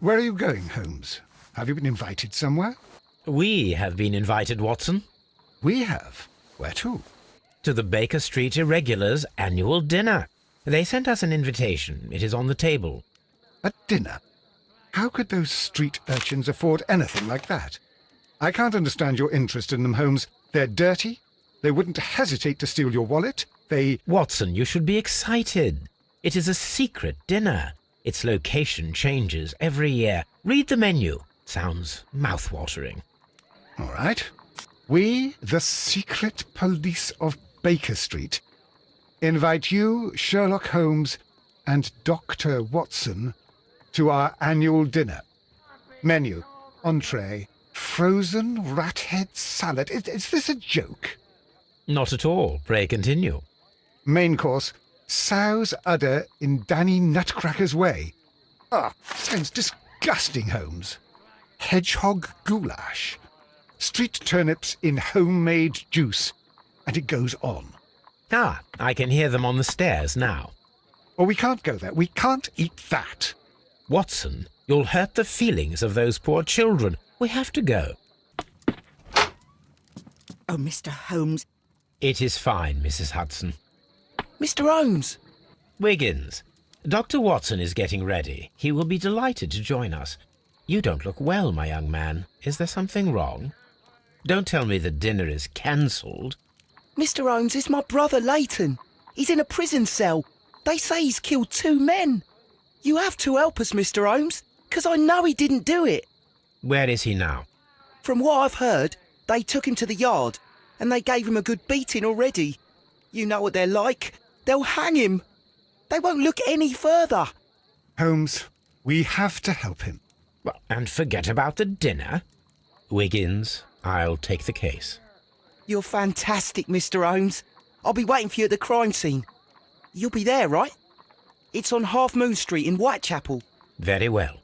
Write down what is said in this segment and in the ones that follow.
Where are you going, Holmes? Have you been invited somewhere? We have been invited, Watson. We have. Where to? To the Baker Street Irregulars' annual dinner. They sent us an invitation. It is on the table. A dinner? How could those street urchins afford anything like that? I can't understand your interest in them, Holmes. They're dirty. They wouldn't hesitate to steal your wallet. Watson, you should be excited. It is a secret dinner. Its location changes every year. Read the menu. Sounds mouth-watering. All right. We, the secret police of Baker Street, invite you, Sherlock Holmes, and Dr. Watson to our annual dinner. Menu, entree, frozen rat head salad. Is this a joke? Not at all. Pray continue. Main course, sow's udder in Danny Nutcracker's way. Sounds disgusting, Holmes. Hedgehog goulash. Street turnips in homemade juice. And it goes on. I can hear them on the stairs now. Oh, we can't go there. We can't eat that. Watson, you'll hurt the feelings of those poor children. We have to go. Oh, Mr. Holmes. It is fine, Mrs. Hudson. Mr. Holmes! Wiggins, Dr. Watson is getting ready. He will be delighted to join us. You don't look well, my young man. Is there something wrong? Don't tell me the dinner is cancelled. Mr. Holmes, it's my brother Leighton. He's in a prison cell. They say he's killed 2 men. You have to help us, Mr. Holmes, because I know he didn't do it. Where is he now? From what I've heard, they took him to the yard, and they gave him a good beating already. You know what they're like. They'll hang him. They won't look any further. Holmes, we have to help him. Well, and forget about the dinner. Wiggins, I'll take the case. You're fantastic, Mr. Holmes. I'll be waiting for you at the crime scene. You'll be there, right? It's on Half Moon Street in Whitechapel. Very well.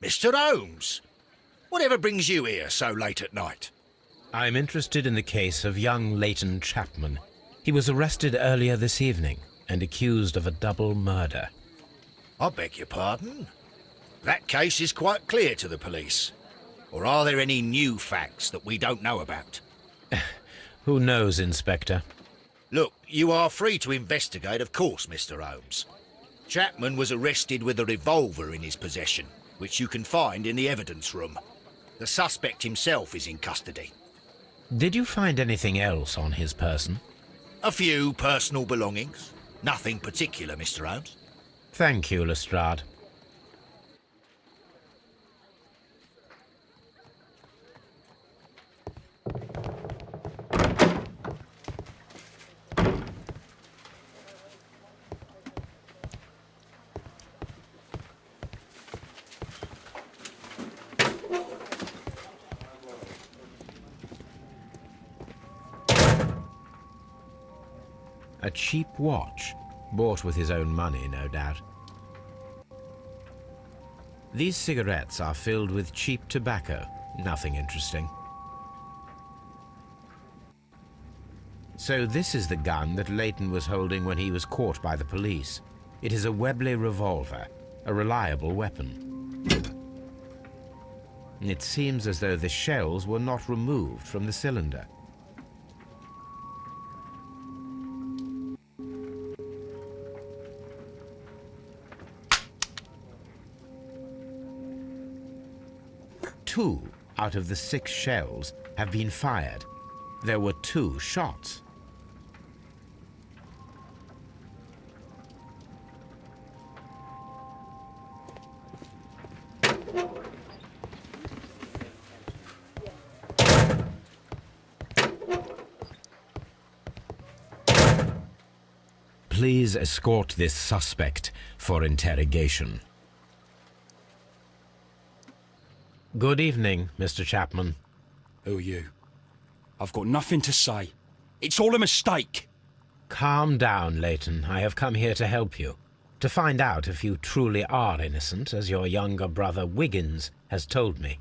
Mr. Holmes, whatever brings you here so late at night? I'm interested in the case of young Leighton Chapman. He was arrested earlier this evening and accused of a double murder. I beg your pardon? That case is quite clear to the police. Or are there any new facts that we don't know about? Who knows, Inspector? Look, you are free to investigate, of course, Mr. Holmes. Chapman was arrested with a revolver in his possession, which you can find in the evidence room. The suspect himself is in custody. Did you find anything else on his person? A few personal belongings. Nothing particular, Mr. Holmes. Thank you, Lestrade. A cheap watch, bought with his own money, no doubt. These cigarettes are filled with cheap tobacco, nothing interesting. So this is the gun that Leighton was holding when he was caught by the police. It is a Webley revolver, a reliable weapon. It seems as though the shells were not removed from the cylinder. Two out of the 6 shells have been fired. There were 2 shots. Please escort this suspect for interrogation. Good evening, Mr. Chapman. Who are you? I've got nothing to say. It's all a mistake. Calm down, Leighton. I have come here to help you. To find out if you truly are innocent, as your younger brother Wiggins has told me.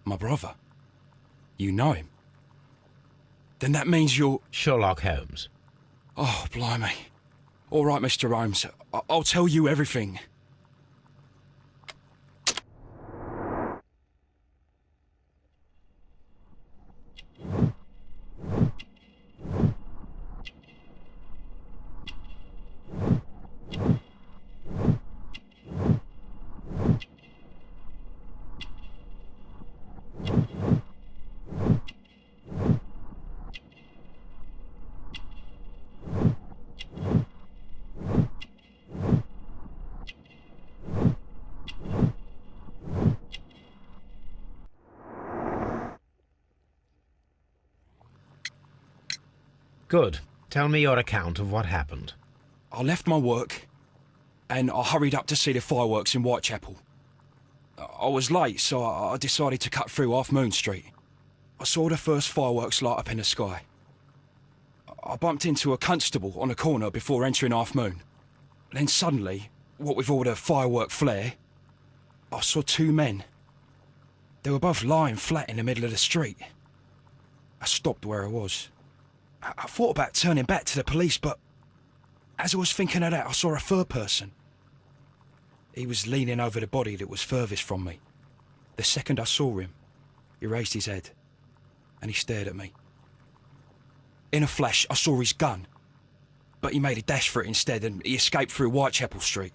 My brother? You know him? Then that means you're... Sherlock Holmes. Oh, blimey. All right, Mr. Holmes. I'll tell you everything. Good. Tell me your account of what happened. I left my work and I hurried up to see the fireworks in Whitechapel. I was late, so I decided to cut through Half Moon Street. I saw the first fireworks light up in the sky. I bumped into a constable on a corner before entering Half Moon. Then suddenly, what with all the firework flare, I saw two men. They were both lying flat in the middle of the street. I stopped where I was. I thought about turning back to the police, but as I was thinking of that, I saw a third person. He was leaning over the body that was furthest from me. The second I saw him, he raised his head and he stared at me. In a flash, I saw his gun, but he made a dash for it instead and he escaped through Whitechapel Street.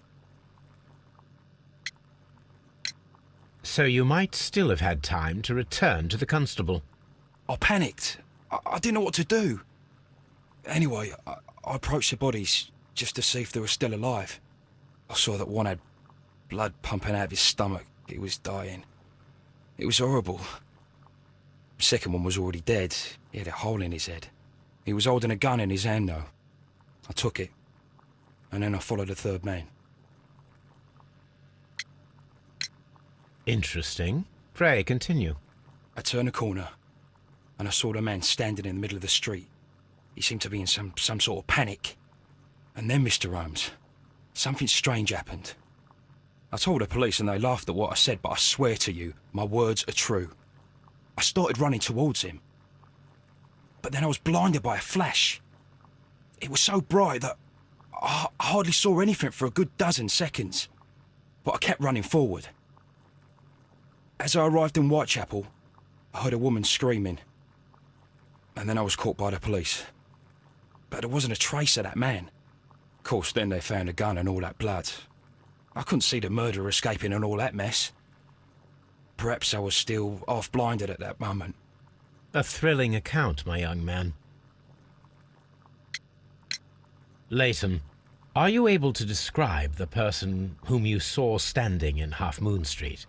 So you might still have had time to return to the constable. I panicked. I didn't know what to do. Anyway, I approached the bodies just to see if they were still alive. I saw that one had blood pumping out of his stomach. He was dying. It was horrible. The second one was already dead. He had a hole in his head. He was holding a gun in his hand, though. I took it, and then I followed the third man. Interesting. Pray, continue. I turned a corner, and I saw the man standing in the middle of the street. He seemed to be in some sort of panic. And then, Mr. Holmes, something strange happened. I told the police and they laughed at what I said, but I swear to you, my words are true. I started running towards him. But then I was blinded by a flash. It was so bright that I hardly saw anything for a good dozen seconds. But I kept running forward. As I arrived in Whitechapel, I heard a woman screaming. And then I was caught by the police. But there wasn't a trace of that man. Of course, then they found a gun and all that blood. I couldn't see the murderer escaping and all that mess. Perhaps I was still half-blinded at that moment. A thrilling account, my young man. Leighton, are you able to describe the person whom you saw standing in Half Moon Street?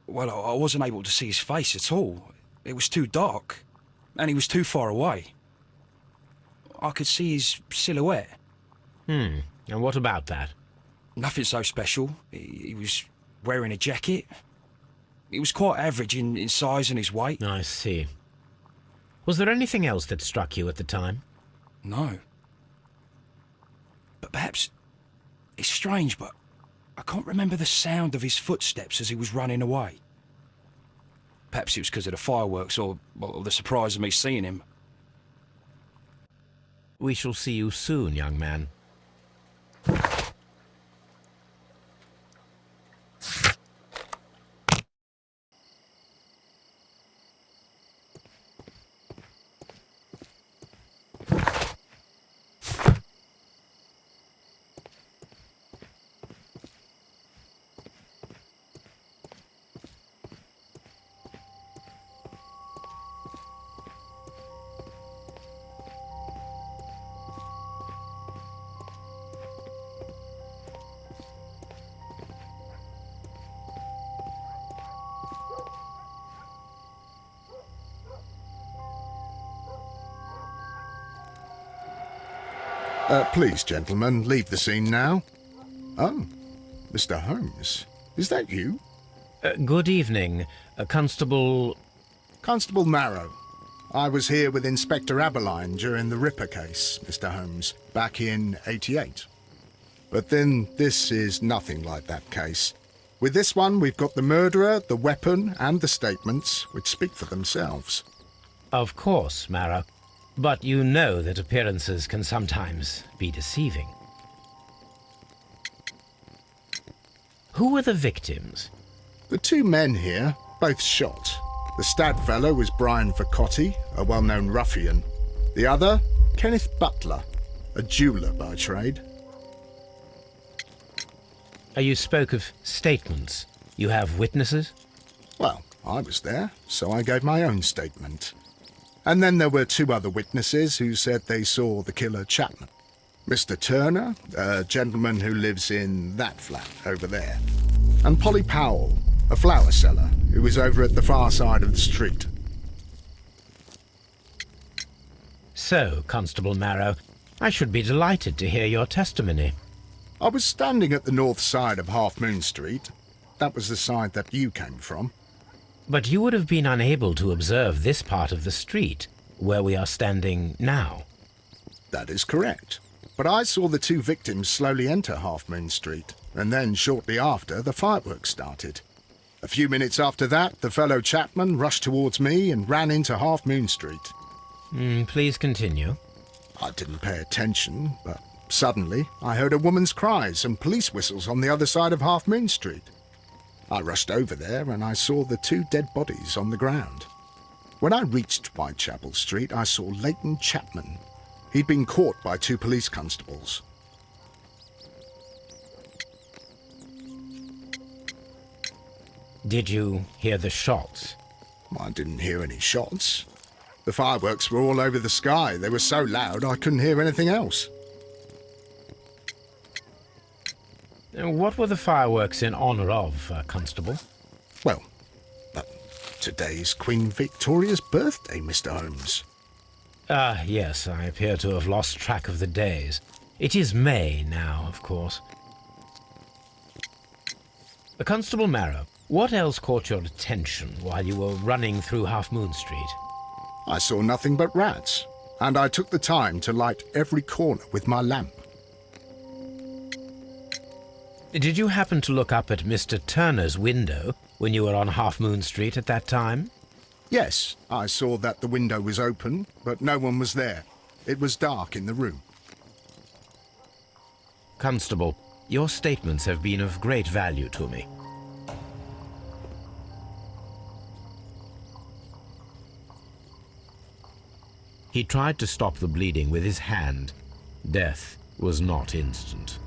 Well, I wasn't able to see his face at all. It was too dark, and he was too far away. I could see his silhouette. And what about that? Nothing so special. He was wearing a jacket. He was quite average in size and his weight. I see. Was there anything else that struck you at the time? No. But perhaps... It's strange, but I can't remember the sound of his footsteps as he was running away. Perhaps it was because of the fireworks or the surprise of me seeing him. We shall see you soon, young man. Please, gentlemen, leave the scene now. Oh, Mr. Holmes, is that you? Good evening, Constable... Constable Marrow. I was here with Inspector Aberline during the Ripper case, Mr. Holmes, back in '88. But then this is nothing like that case. With this one, we've got the murderer, the weapon, and the statements, which speak for themselves. Of course, Marrow. But you know that appearances can sometimes be deceiving. Who were the victims? The two men here, both shot. The stab fellow was Brian Vercotti, a well-known ruffian. The other, Kenneth Butler, a jeweller by trade. You spoke of statements. You have witnesses? Well, I was there, so I gave my own statement. And then there were two other witnesses who said they saw the killer Chapman. Mr. Turner, a gentleman who lives in that flat over there. And Polly Powell, a flower seller, who was over at the far side of the street. So, Constable Marrow, I should be delighted to hear your testimony. I was standing at the north side of Half Moon Street. That was the side that you came from. But you would have been unable to observe this part of the street, where we are standing now. That is correct. But I saw the two victims slowly enter Half Moon Street, and then shortly after, the fireworks started. A few minutes after that, the fellow Chapman rushed towards me and ran into Half Moon Street. Please continue. I didn't pay attention, but suddenly I heard a woman's cries and police whistles on the other side of Half Moon Street. I rushed over there and I saw the two dead bodies on the ground. When I reached Whitechapel Street, I saw Leighton Chapman. He'd been caught by two police constables. Did you hear the shots? I didn't hear any shots. The fireworks were all over the sky. They were so loud I couldn't hear anything else. What were the fireworks in honour of, Constable? Well, today's Queen Victoria's birthday, Mr. Holmes. Yes, I appear to have lost track of the days. It is May now, of course. Constable Marrow, what else caught your attention while you were running through Half Moon Street? I saw nothing but rats, and I took the time to light every corner with my lamp. Did you happen to look up at Mr. Turner's window when you were on Half Moon Street at that time? Yes, I saw that the window was open, but no one was there. It was dark in the room. Constable, your statements have been of great value to me. He tried to stop the bleeding with his hand. Death was not instant.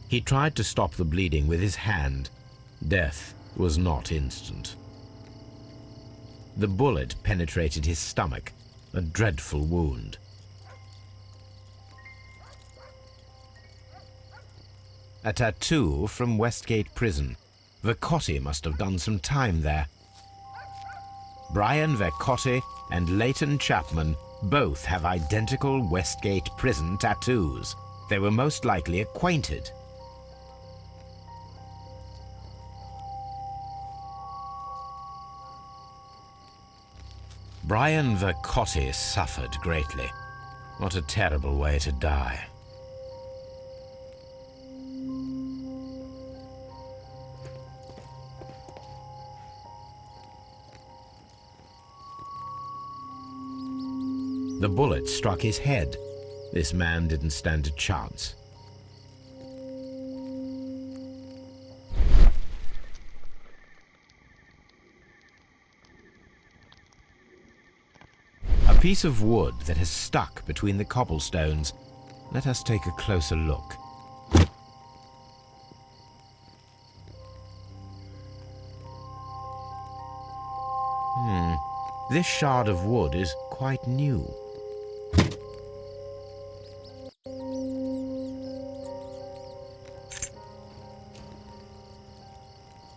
He tried to stop the bleeding with his hand. Death was not instant. The bullet penetrated his stomach, a dreadful wound. A tattoo from Westgate Prison. Vercotti must have done some time there. Brian Vercotti and Leighton Chapman both have identical Westgate Prison tattoos. They were most likely acquainted. Brian Vercotti suffered greatly. What a terrible way to die. The bullet struck his head. This man didn't stand a chance. A piece of wood that has stuck between the cobblestones. Let us take a closer look. This shard of wood is quite new.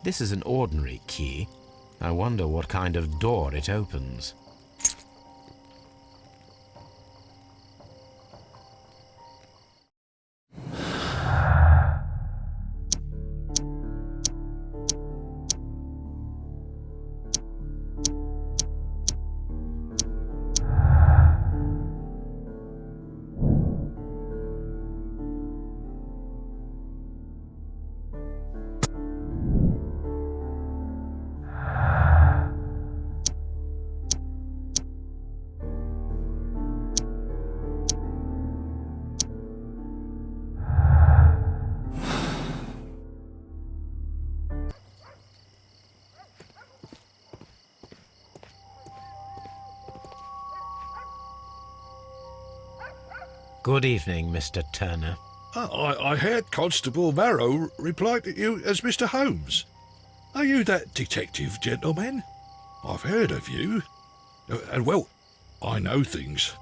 This is an ordinary key. I wonder what kind of door it opens. Good evening, Mr. Turner. I heard Constable Marrow reply to you as Mr. Holmes. Are you that detective gentleman? I've heard of you. And well, I know things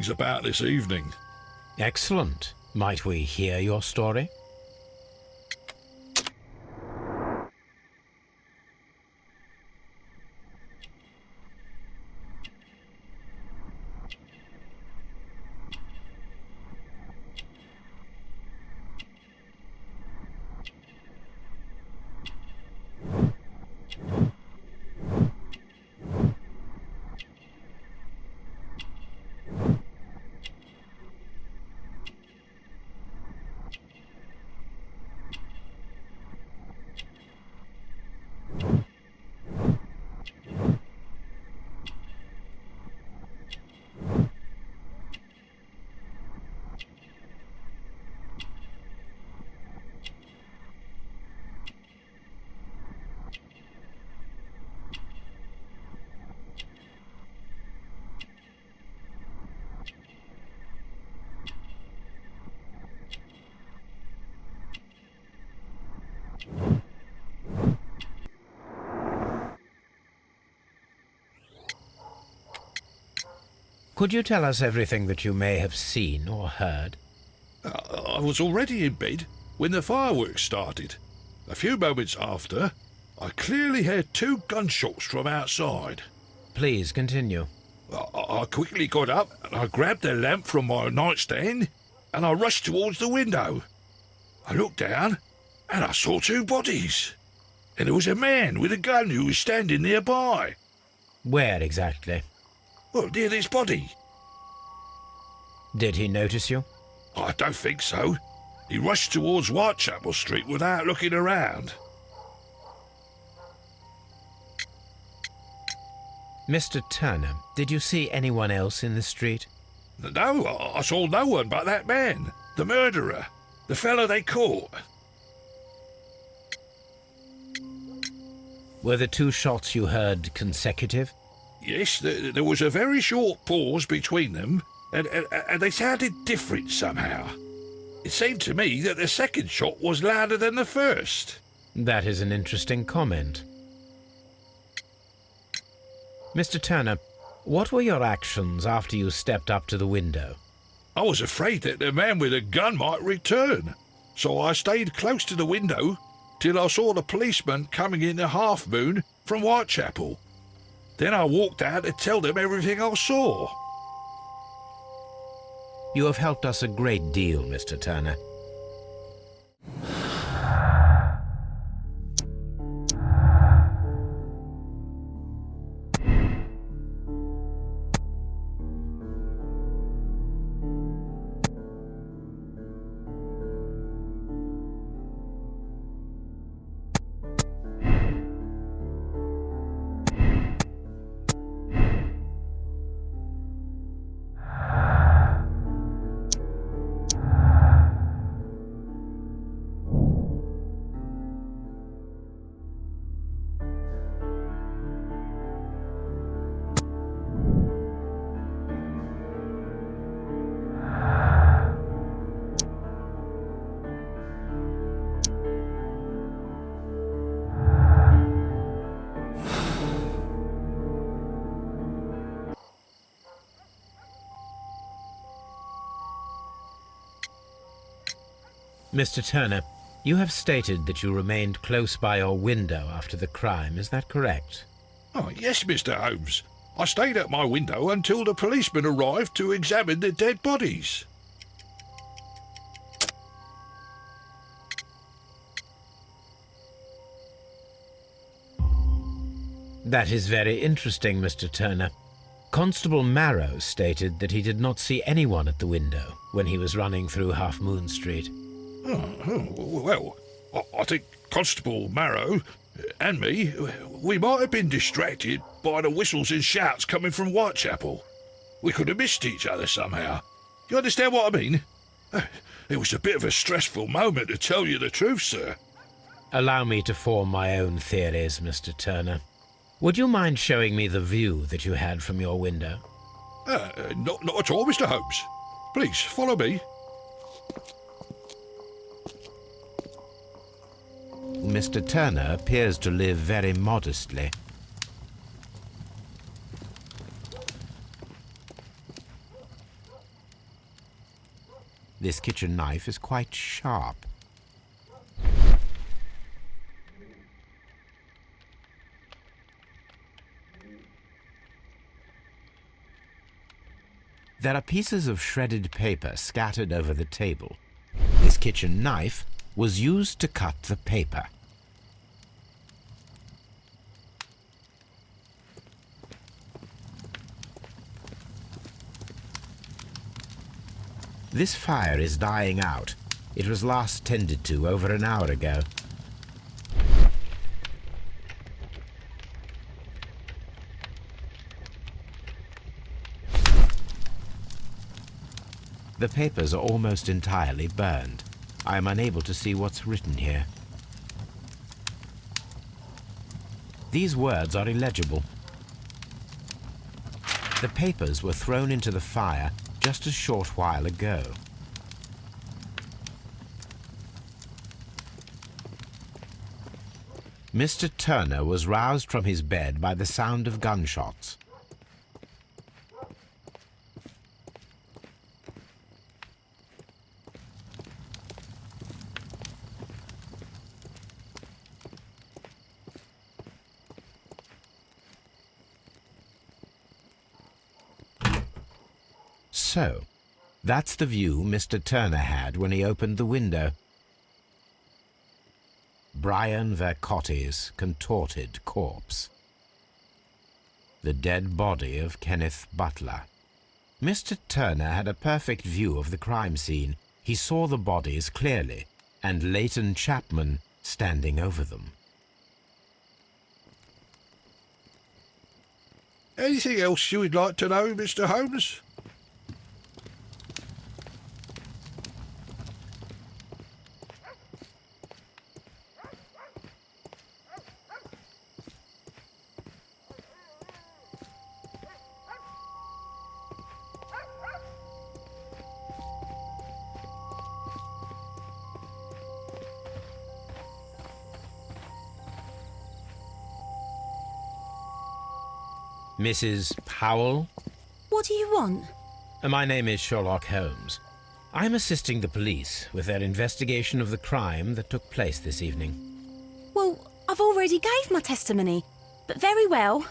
about this evening. Excellent. Might we hear your story? Could you tell us everything that you may have seen or heard? I was already in bed when the fireworks started. A few moments after, I clearly heard 2 gunshots from outside. Please continue. I quickly got up and I grabbed the lamp from my nightstand and I rushed towards the window. I looked down and I saw 2 bodies. And there was a man with a gun who was standing nearby. Where exactly? Well, near this body. Did he notice you? I don't think so. He rushed towards Whitechapel Street without looking around. Mr. Turner, did you see anyone else in the street? No, I saw no one but that man, the murderer, the fellow they caught. Were the 2 shots you heard consecutive? Yes, there was a very short pause between them, and they sounded different somehow. It seemed to me that the second shot was louder than the first. That is an interesting comment. Mr. Turner, what were your actions after you stepped up to the window? I was afraid that the man with a gun might return, so I stayed close to the window till I saw the policeman coming in the Half Moon from Whitechapel. Then I walked out to tell them everything I saw. You have helped us a great deal, Mr. Turner. Mr. Turner, you have stated that you remained close by your window after the crime, is that correct? Oh, yes, Mr. Holmes. I stayed at my window until the policeman arrived to examine the dead bodies. That is very interesting, Mr. Turner. Constable Marrow stated that he did not see anyone at the window when he was running through Half Moon Street. Well, I think Constable Marrow and me, we might have been distracted by the whistles and shouts coming from Whitechapel. We could have missed each other somehow. You understand what I mean? It was a bit of a stressful moment, to tell you the truth, sir. Allow me to form my own theories, Mr. Turner. Would you mind showing me the view that you had from your window? Not at all, Mr. Holmes. Please, follow me. Mr. Turner appears to live very modestly. This kitchen knife is quite sharp. There are pieces of shredded paper scattered over the table. This kitchen knife was used to cut the paper. This fire is dying out. It was last tended to over an hour ago. The papers are almost entirely burned. I am unable to see what's written here. These words are illegible. The papers were thrown into the fire just a short while ago. Mr. Turner was roused from his bed by the sound of gunshots. So, that's the view Mr. Turner had when he opened the window. Brian Vercotti's contorted corpse. The dead body of Kenneth Butler. Mr. Turner had a perfect view of the crime scene. He saw the bodies clearly, and Leighton Chapman standing over them. Anything else you would like to know, Mr. Holmes? Mrs. Powell? What do you want? My name is Sherlock Holmes. I'm assisting the police with their investigation of the crime that took place this evening. Well, I've already gave my testimony, but very well.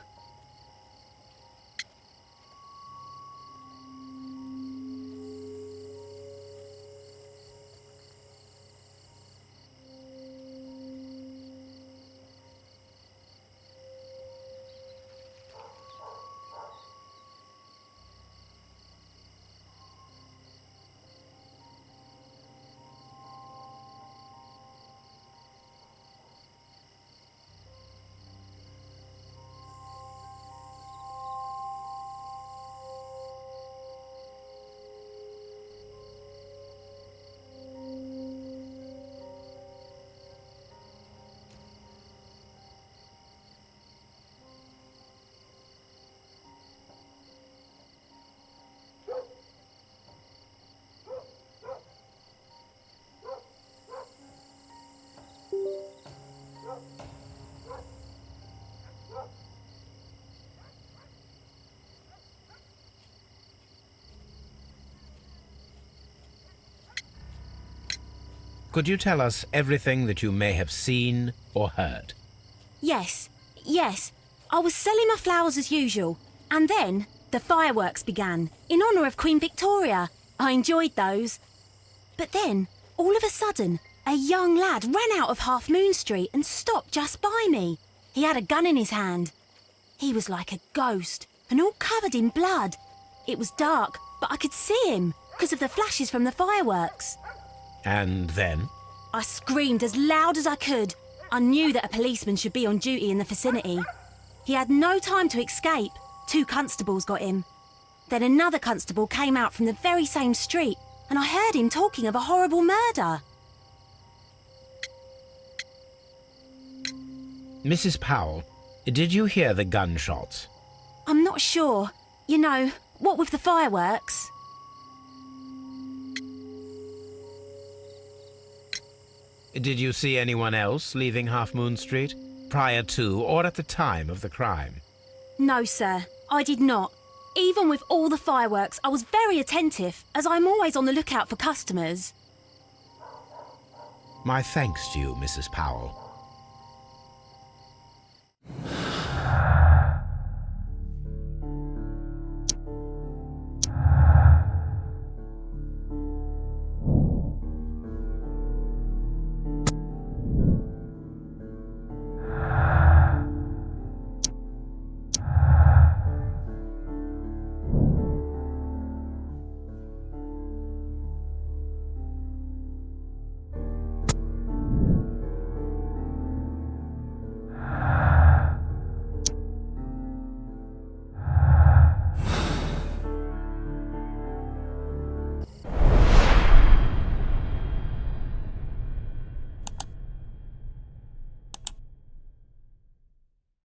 Could you tell us everything that you may have seen or heard? Yes. I was selling my flowers as usual, and then the fireworks began, in honour of Queen Victoria. I enjoyed those. But then, all of a sudden, a young lad ran out of Half Moon Street and stopped just by me. He had a gun in his hand. He was like a ghost, and all covered in blood. It was dark, but I could see him, because of the flashes from the fireworks. And then? I screamed as loud as I could. I knew that a policeman should be on duty in the vicinity. He had no time to escape. 2 constables got him. Then another constable came out from the very same street, and I heard him talking of a horrible murder. Mrs. Powell, did you hear the gunshots? I'm not sure. You know, what with the fireworks? Did you see anyone else leaving Half Moon Street, prior to or at the time of the crime? No, sir, I did not. Even with all the fireworks, I was very attentive, as I'm always on the lookout for customers. My thanks to you, Mrs. Powell.